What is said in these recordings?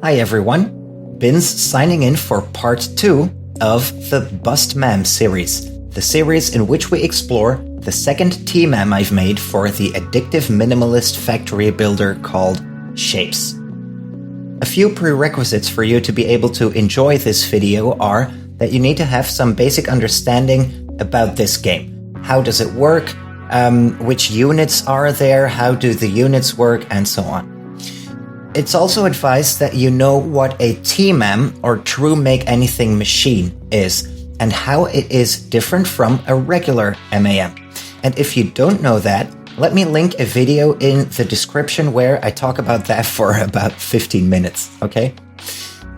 Hi everyone, Binz signing in for part 2 of the BUSTTMAM series, the series in which we explore the second TMAM I've made for the addictive minimalist factory builder called Shapez. A few prerequisites for you to be able to enjoy this video are that you need to have some basic understanding about this game. How does it work? Which units are there? How do the units work? And so on. It's also advised that you know what a TMAM or True Make Anything machine is and how it is different from a regular MAM. And if you don't know that, let me link a video in the description where I talk about that for about 15 minutes, okay?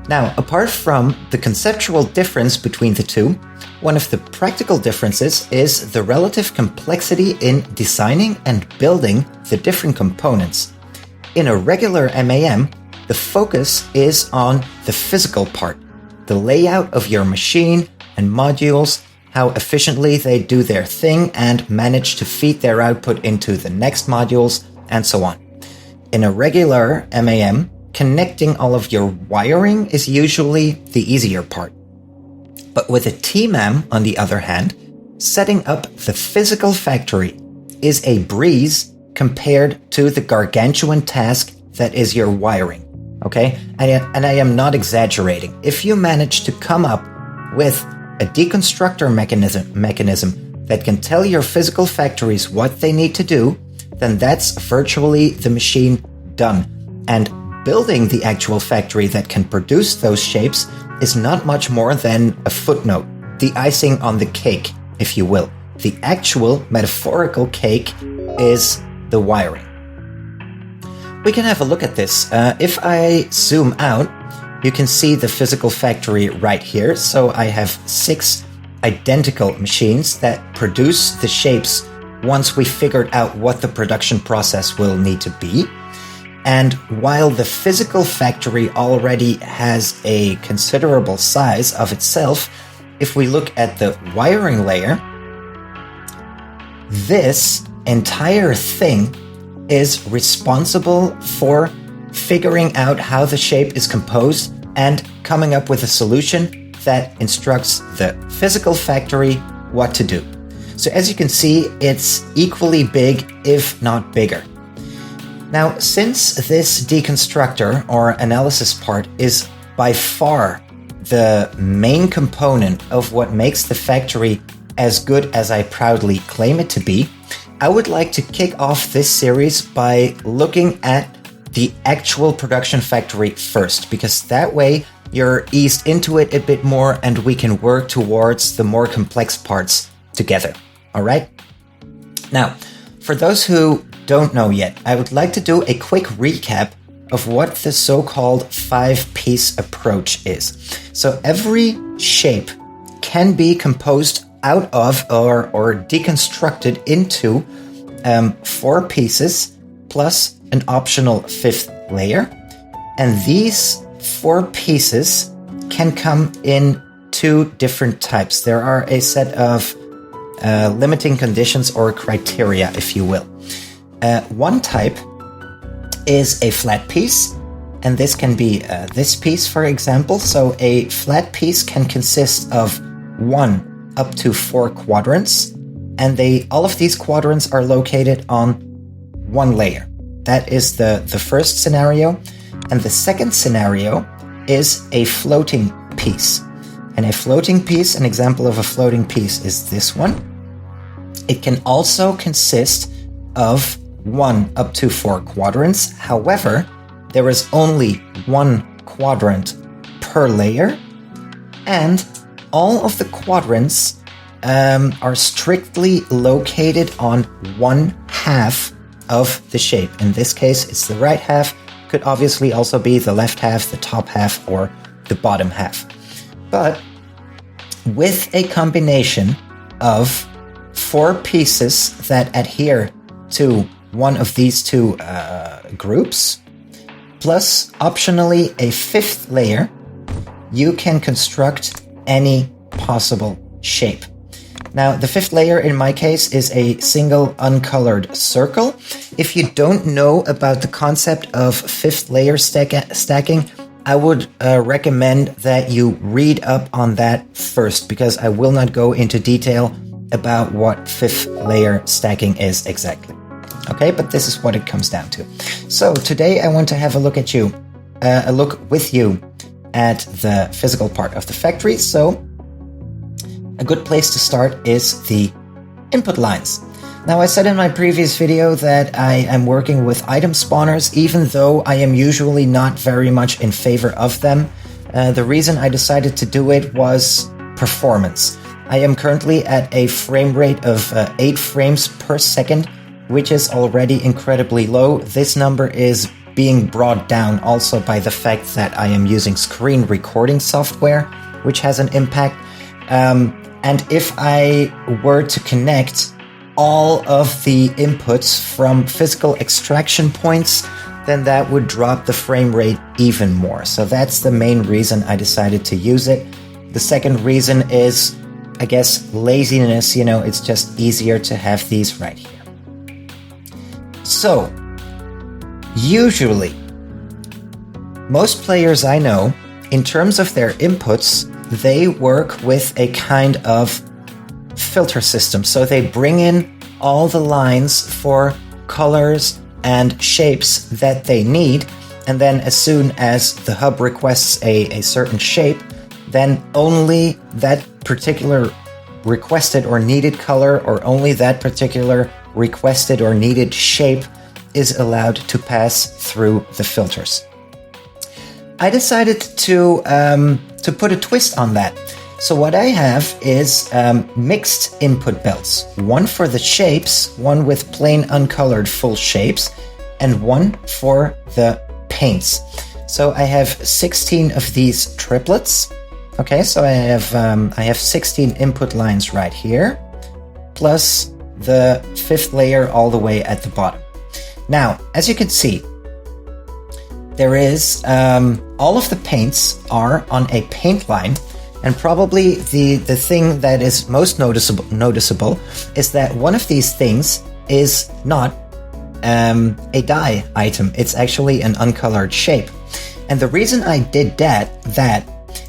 Now, apart from the conceptual difference between the two, one of the practical differences is the relative complexity in designing and building the different components. In a regular MAM, the focus is on the physical part, the layout of your machine and modules, how efficiently they do their thing and manage to feed their output into the next modules, and so on. In a regular MAM, connecting all of your wiring is usually the easier part. But with a TMAM, on the other hand, setting up the physical factory is a breeze compared to the gargantuan task that is your wiring, okay? And I am not exaggerating. If you manage to come up with a deconstructor mechanism that can tell your physical factories what they need to do, then that's virtually the machine done. And building the actual factory that can produce those shapes is not much more than a footnote, the icing on the cake, if you will. The actual metaphorical cake is the wiring. We can have a look at this. If I zoom out, you can see the physical factory right here. So I have 6 identical machines that produce the shapes once we figured out what the production process will need to be. And while the physical factory already has a considerable size of itself, if we look at the wiring layer, this entire thing is responsible for figuring out how the shape is composed and coming up with a solution that instructs the physical factory what to do. So as you can see, it's equally big, if not bigger. Now, since this deconstructor or analysis part is by far the main component of what makes the factory as good as I proudly claim it to be, I would like to kick off this series by looking at the actual production factory first, because that way you're eased into it a bit more and we can work towards the more complex parts together. All right? Now, for those who don't know yet, I would like to do a quick recap of what the so-called 5-piece approach is. So every shape can be composed out of or deconstructed into 4 pieces plus an optional 5th layer. And these 4 pieces can come in 2 different types. There are a set of limiting conditions or criteria, if you will. One type is a flat piece, and this can be this piece, for example. So a flat piece can consist of 1 up to 4 quadrants, and all of these quadrants are located on 1 layer. That is the first scenario. And the second scenario is a floating piece. And a floating piece, an example of a floating piece is this one. It can also consist of 1 up to 4 quadrants. However, there is only 1 quadrant per layer, and all of the quadrants are strictly located on 1/2 of the shape. In this case, it's the right half. Could obviously also be the left half, the top half, or the bottom half. But with a combination of 4 pieces that adhere to one of these 2 groups, plus optionally a 5th layer, you can construct any possible shape. Now, the 5th layer in my case is a single uncolored circle. If you don't know about the concept of 5th layer stacking, I would recommend that you read up on that first, because I will not go into detail about what fifth layer stacking is exactly. Okay, but this is what it comes down to. So today I want to have a look with you at the physical part of the factory. So a good place to start is the input lines. Now, I said in my previous video that I am working with item spawners, even though I am usually not very much in favor of them. The reason I decided to do it was performance. I am currently at a frame rate of 8 frames per second, which is already incredibly low. This number is being brought down also by the fact that I am using screen recording software, which has an impact. And if I were to connect all of the inputs from physical extraction points, then that would drop the frame rate even more. So that's the main reason I decided to use it. The second reason is, I guess, laziness. You know, it's just easier to have these right here. So, usually, most players I know, in terms of their inputs, they work with a kind of filter system. So they bring in all the lines for colors and shapes that they need, and then as soon as the hub requests a certain shape, then only that particular requested or needed color, or only that particular requested or needed shape is allowed to pass through the filters. I decided to put a twist on that. So what I have is mixed input belts. One for the shapes, one with plain uncolored full shapes, and one for the paints. So I have 16 of these triplets. Okay, so I have 16 input lines right here, plus the fifth layer all the way at the bottom. Now, as you can see, there is all of the paints are on a paint line, and probably the thing that is most noticeable is that one of these things is not a dye item. It's actually an uncolored shape. And the reason I did that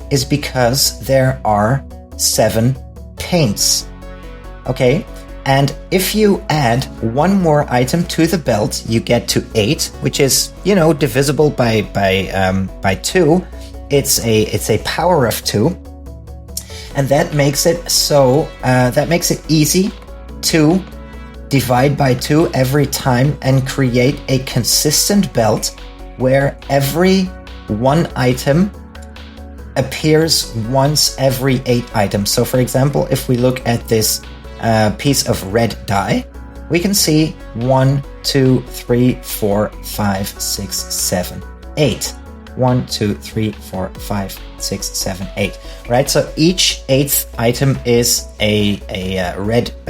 is because there are 7 paints. Okay? And if you add one more item to the belt, you get to 8, which is, you know, divisible by 2. It's a power of 2, and that makes it so that makes it easy to divide by 2 every time and create a consistent belt where every one item appears once every 8 items. So, for example, if we look at this piece of red dye, we can see 1, 2, 3, 4, 5, 6, 7, 8. 1, 2, 3, 4, 5, 6, 7, 8. Right? So each 8th item is a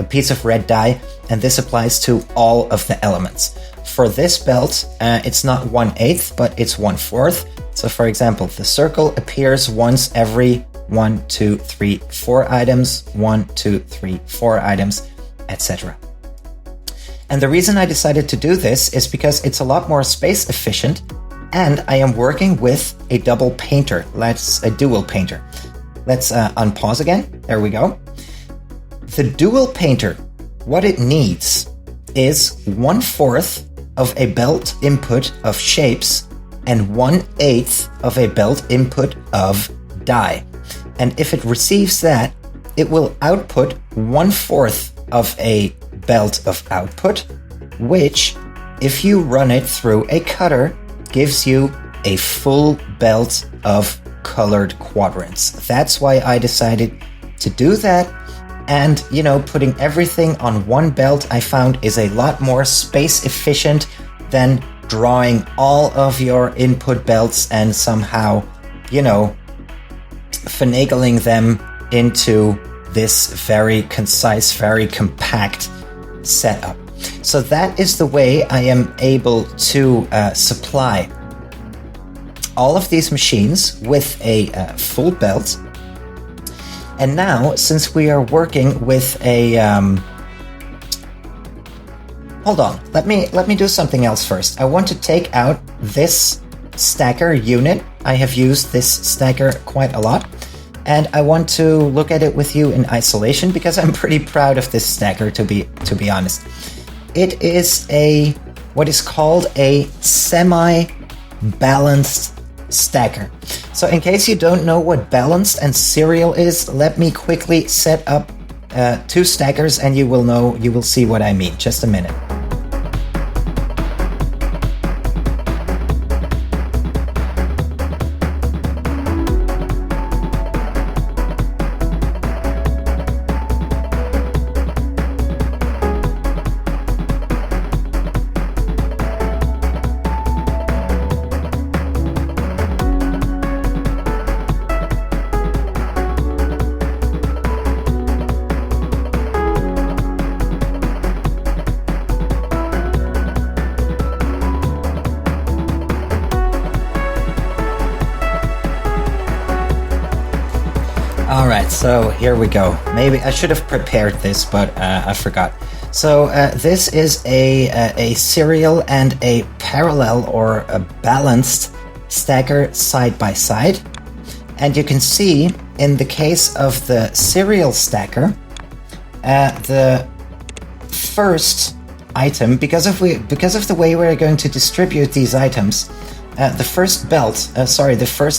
piece of red dye, and this applies to all of the elements. For this belt, it's not 1/8, but it's 1/4. So for example, the circle appears once every 1, 2, 3, 4 items, 1, 2, 3, 4 items, etc. And the reason I decided to do this is because it's a lot more space efficient, and I am working with a double painter. A dual painter. Let's unpause again. There we go. The dual painter, what it needs is 1/4 of a belt input of shapes and 1/8 of a belt input of dye. And if it receives that, it will output 1/4 of a belt of output, which, if you run it through a cutter, gives you a full belt of colored quadrants. That's why I decided to do that. And, you know, putting everything on one belt, I found, is a lot more space efficient than drawing all of your input belts and somehow, you know, finagling them into this very concise, very compact setup. So that is the way I am able to supply all of these machines with a full belt. And now, since we are working with a hold on, let me do something else first. I want to take out this stacker unit. I have used this stacker quite a lot, and I want to look at it with you in isolation because I'm pretty proud of this stacker, to be honest. It is what is called a semi-balanced stacker. So in case you don't know what balanced and serial is, let me quickly set up 2 stackers and you will see what I mean. Just a minute. Alright, so here we go. Maybe I should have prepared this, but I forgot. So this is a serial and a parallel or a balanced stacker side by side. And you can see in the case of the serial stacker, the first item, because of the way we're going to distribute these items, the first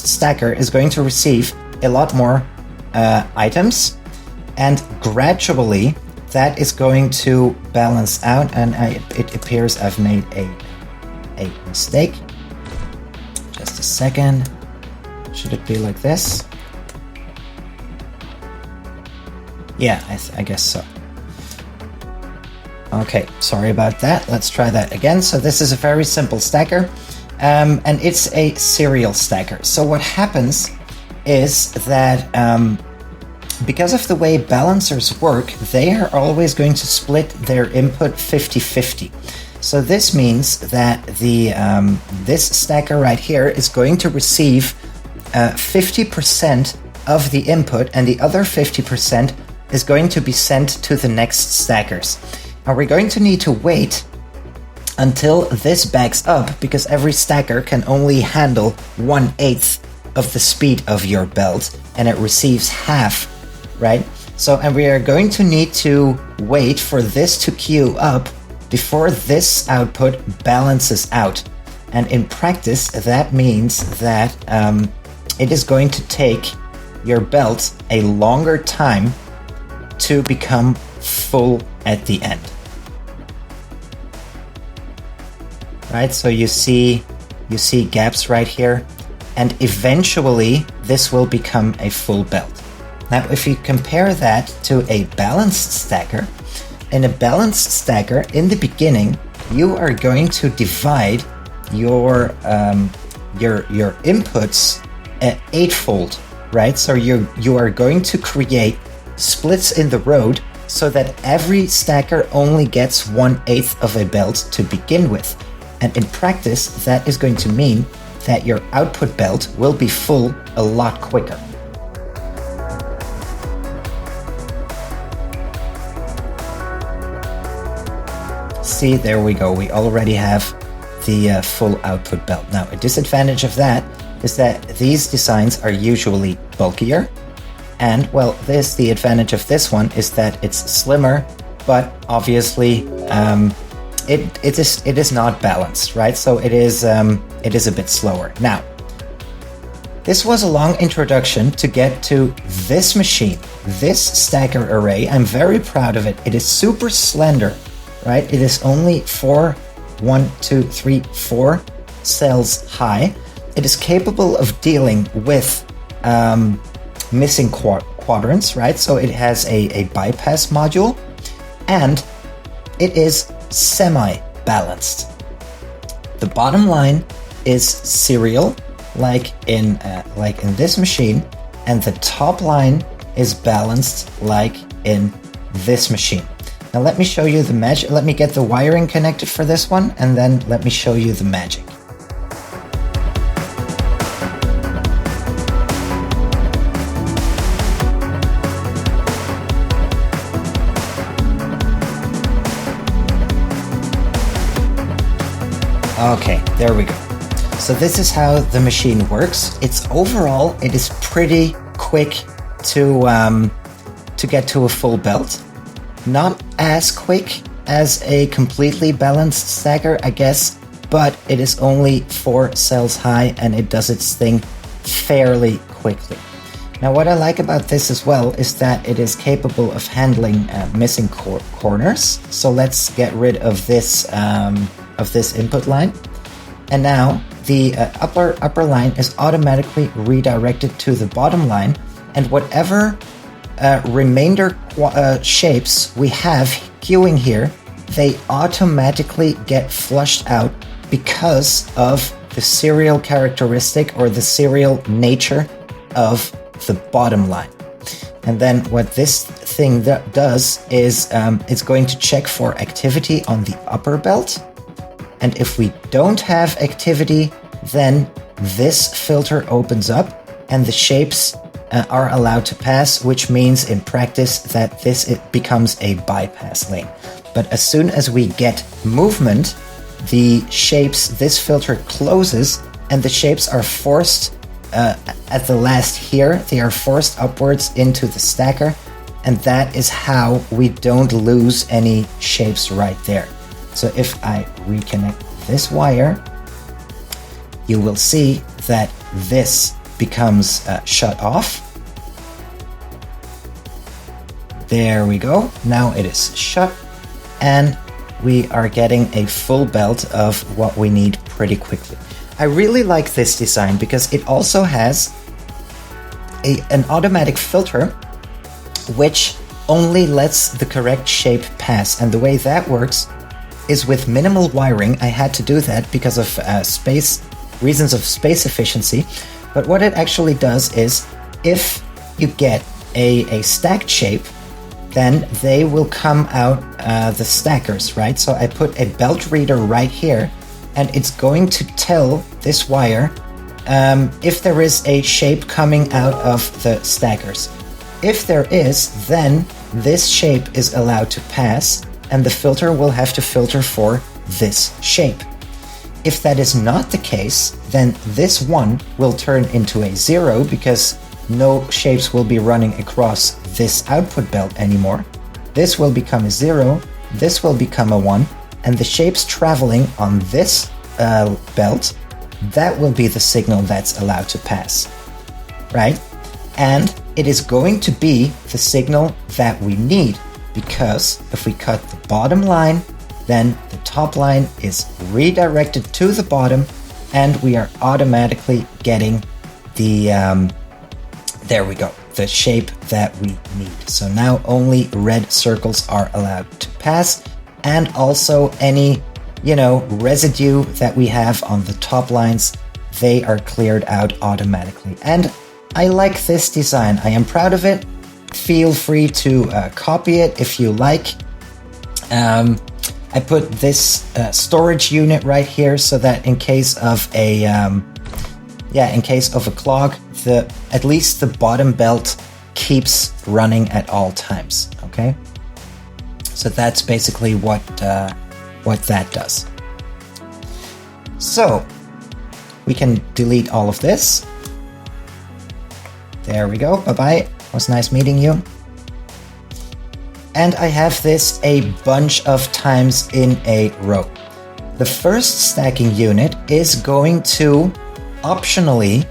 stacker is going to receive a lot more items, and gradually that is going to balance out. And it appears I've made a mistake. Just a second. Should it be like this? Yeah, I guess so. Okay, sorry about that. Let's try that again. So this is a very simple stacker, and it's a serial stacker. So what happens is that because of the way balancers work, they are always going to split their input 50-50. So this means that this stacker right here is going to receive 50% of the input, and the other 50% is going to be sent to the next stackers. Now we're going to need to wait until this backs up, because every stacker can only handle 1/8 of the speed of your belt, and it receives half, right? So, and we are going to need to wait for this to queue up before this output balances out. And in practice, that means that it is going to take your belt a longer time to become full at the end. Right, so you see gaps right here, and eventually this will become a full belt. Now, if you compare that to a balanced stacker, in a balanced stacker, in the beginning, you are going to divide your inputs eightfold, right? So you are going to create splits in the road so that every stacker only gets 1/8 of a belt to begin with. And in practice, that is going to mean that your output belt will be full a lot quicker. See, there we go. We already have the full output belt. Now, a disadvantage of that is that these designs are usually bulkier. And, well, the advantage of this one is that it's slimmer, but obviously it is not balanced, right? So it is a bit slower. Now, this was a long introduction to get to this machine, this stacker array. I'm very proud of it. It is super slender, right? It is only 4 cells high. It is capable of dealing with missing quadrants, right? So it has a bypass module, and it is semi-balanced. The bottom line is serial, like in this machine, and the top line is balanced, like in this machine. Now let me show you the magic. Let me get the wiring connected for this one, and then let me show you the magic. Okay, there we go. So this is how the machine works. Overall, it is pretty quick to get to a full belt. Not as quick as a completely balanced stacker, I guess, but it is only 4 cells high and it does its thing fairly quickly. Now, what I like about this as well is that it is capable of handling missing corners. So let's get rid of this input line. And now the upper line is automatically redirected to the bottom line, and whatever remainder shapes we have queuing here, they automatically get flushed out because of the serial characteristic or the serial nature of the bottom line. And then what this thing does is it's going to check for activity on the upper belt. And if we don't have activity, then this filter opens up and the shapes are allowed to pass, which means in practice that it becomes a bypass lane. But as soon as we get movement, this filter closes and the shapes are forced at the last here, they are forced upwards into the stacker, and that is how we don't lose any shapes right there. So if I reconnect this wire, you will see that this becomes shut off. There we go. Now it is shut, and we are getting a full belt of what we need pretty quickly. I really like this design because it also has an automatic filter which only lets the correct shape pass. And the way that works is with minimal wiring. I had to do that because of reasons of space efficiency. But what it actually does is if you get a stacked shape, then they will come out the stackers, right? So I put a belt reader right here, and it's going to tell this wire if there is a shape coming out of the stackers. If there is, then this shape is allowed to pass, and the filter will have to filter for this shape. If that is not the case, then this one will turn into a 0 because no shapes will be running across this output belt anymore. This will become a 0, this will become a 1, and the shapes traveling on this belt, that will be the signal that's allowed to pass, right? And it is going to be the signal that we need, because if we cut the bottom line, then the top line is redirected to the bottom, and we are automatically getting the, there we go, the shape that we need. So now only red circles are allowed to pass, and also any, residue that we have on the top lines, they are cleared out automatically. And I like this design. I am proud of it. Feel free to copy it if you like. I put this storage unit right here so that in case of a clog, at least the bottom belt keeps running at all times. Okay, so that's basically what that does. So we can delete all of this. There we go. Bye-bye. It was nice meeting you. And I have this a bunch of times in a row. The first stacking unit is going to optionally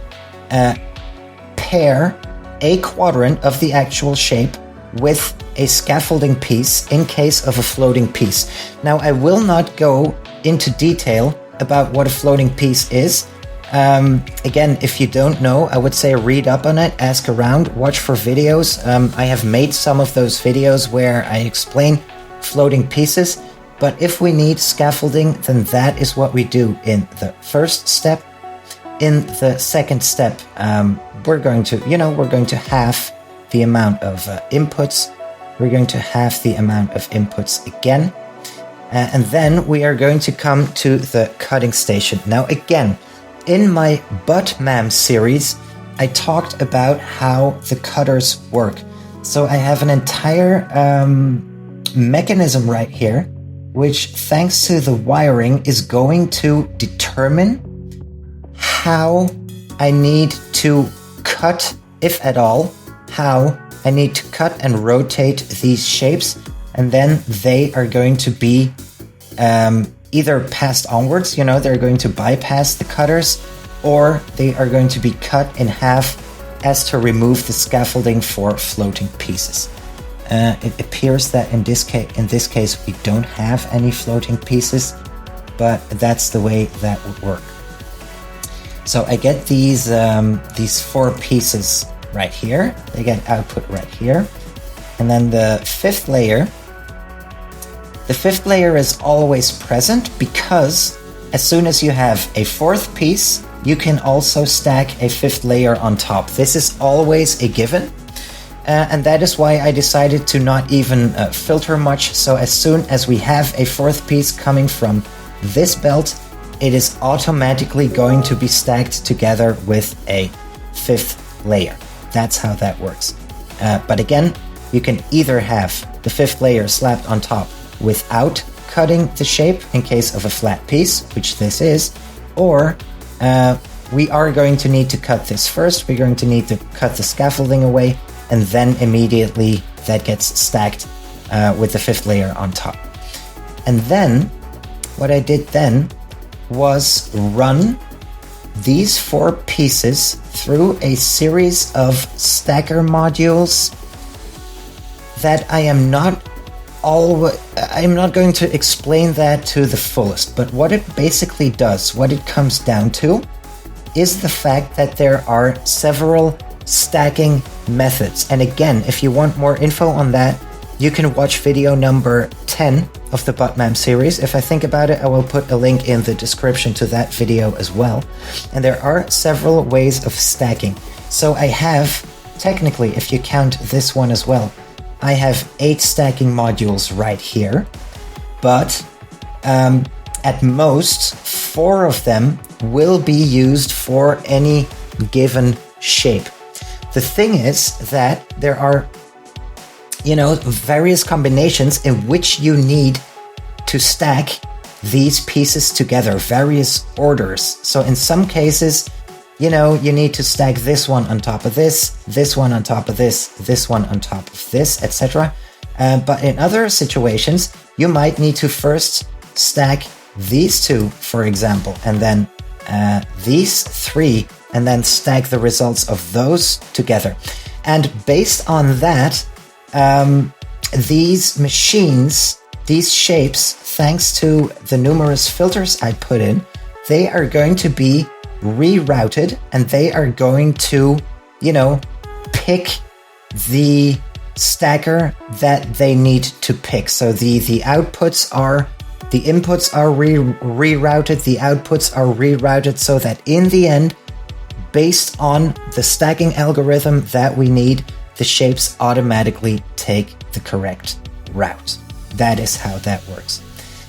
pair a quadrant of the actual shape with a scaffolding piece in case of a floating piece. Now, I will not go into detail about what a floating piece is. Again, if you don't know, I would say read up on it, ask around, watch for videos. I have made some of those videos where I explain floating pieces, but if we need scaffolding, then that is what we do in the first step. In the second step, we're going to halve the amount of inputs. We're going to halve the amount of inputs again. And then we are going to come to the cutting station. Now, again, in my BUSTTMAM series, I talked about how the cutters work. So I have an entire mechanism right here, which thanks to the wiring is going to determine how I need to cut, if at all, how I need to cut and rotate these shapes, and then they are going to be either passed onwards, they're going to bypass the cutters, or they are going to be cut in half as to remove the scaffolding for floating pieces. It appears that in this case we don't have any floating pieces, but that's the way that would work. So I get these 4 pieces right here. They get output right here. And then the fifth layer is always present, because as soon as you have a 4th piece, you can also stack a 5th layer on top. This is always a given. And that is why I decided to not even filter much. So as soon as we have a 4th piece coming from this belt, it is automatically going to be stacked together with a 5th layer. That's how that works. But again, you can either have the 5th layer slapped on top without cutting the shape in case of a flat piece, which this is, or we are going to need to cut this first. We're going to need to cut the scaffolding away, and then immediately that gets stacked with the 5th layer on top. And then what I did then was run these 4 pieces through a series of stacker modules that I'm not going to explain that to the fullest, but what it basically does, what it comes down to, is the fact that there are several stacking methods. And again, if you want more info on that, you can watch video number 10 of the BUSTTMAM series. If I think about it, I will put a link in the description to that video as well. And there are several ways of stacking. So I have, technically, if you count this one as well, I have 8 stacking modules right here, but at most 4 of them will be used for any given shape. The thing is that there are, various combinations in which you need to stack these pieces together, various orders. So in some cases, you need to stack this one on top of this one on top of this one on top of this, etc. But in other situations, you might need to first stack these 2, for example, and then these 3, and then stack the results of those together. And based on that, these machines, these shapes, thanks to the numerous filters I put in, they are going to be rerouted, and they are going to, pick the stacker that they need to pick. So the inputs are rerouted, the outputs are rerouted, so that in the end, based on the stacking algorithm that we need, the shapes automatically take the correct route. That is how that works.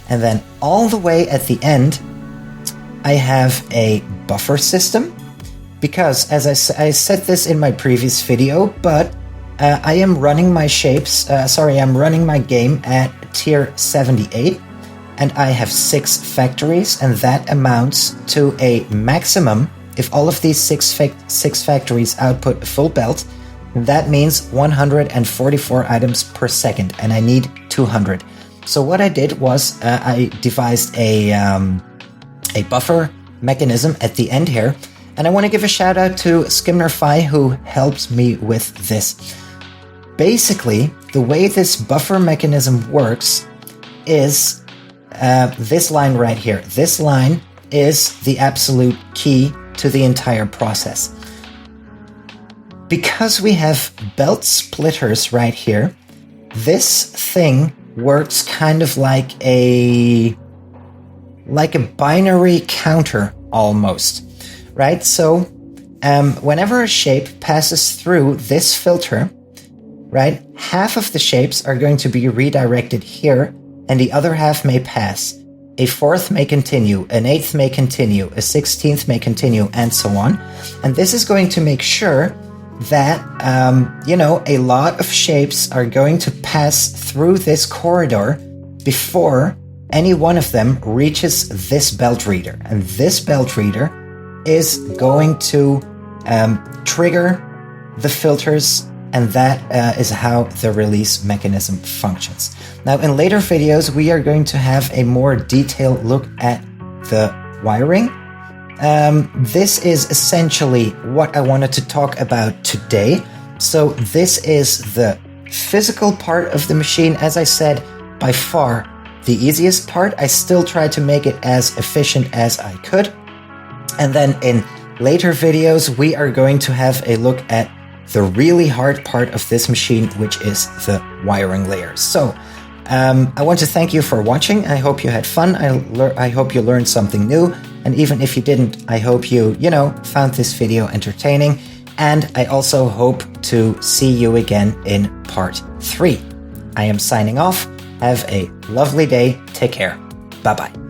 And then all the way at the end, I have a buffer system, because as I said this in my previous video, but I am running my I'm running my game at tier 78, and I have 6 factories, and that amounts to a maximum. If all of these 6 factories output a full belt, that means 144 items per second, and I need 200. So what I did was I devised a buffer mechanism at the end here, and I want to give a shout out to Skimnerfi, who helped me with this. Basically, the way this buffer mechanism works is this line right here. This line is the absolute key to the entire process. Because we have belt splitters right here, this thing works kind of like a binary counter almost, right? So whenever a shape passes through this filter, right, half of the shapes are going to be redirected here, and the other half may pass. A 4th may continue, an 8th may continue, a 16th may continue, and so on. And this is going to make sure that, a lot of shapes are going to pass through this corridor before any one of them reaches this belt reader. And this belt reader is going to trigger the filters, and that is how the release mechanism functions. Now, in later videos, we are going to have a more detailed look at the wiring. This is essentially what I wanted to talk about today. So this is the physical part of the machine. As I said, by far the easiest part. I still tried to make it as efficient as I could. And then in later videos, we are going to have a look at the really hard part of this machine, which is the wiring layers. So I want to thank you for watching. I hope you had fun. I hope you learned something new. And even if you didn't, I hope you found this video entertaining. And I also hope to see you again in part 3. I am signing off. Have a lovely day. Take care. Bye-bye.